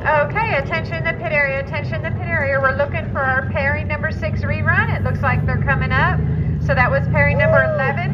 Okay, attention in the pit area, attention in the pit area. We're looking for our pairing number 6 rerun. It looks like they're coming up. So that was pairing number 11.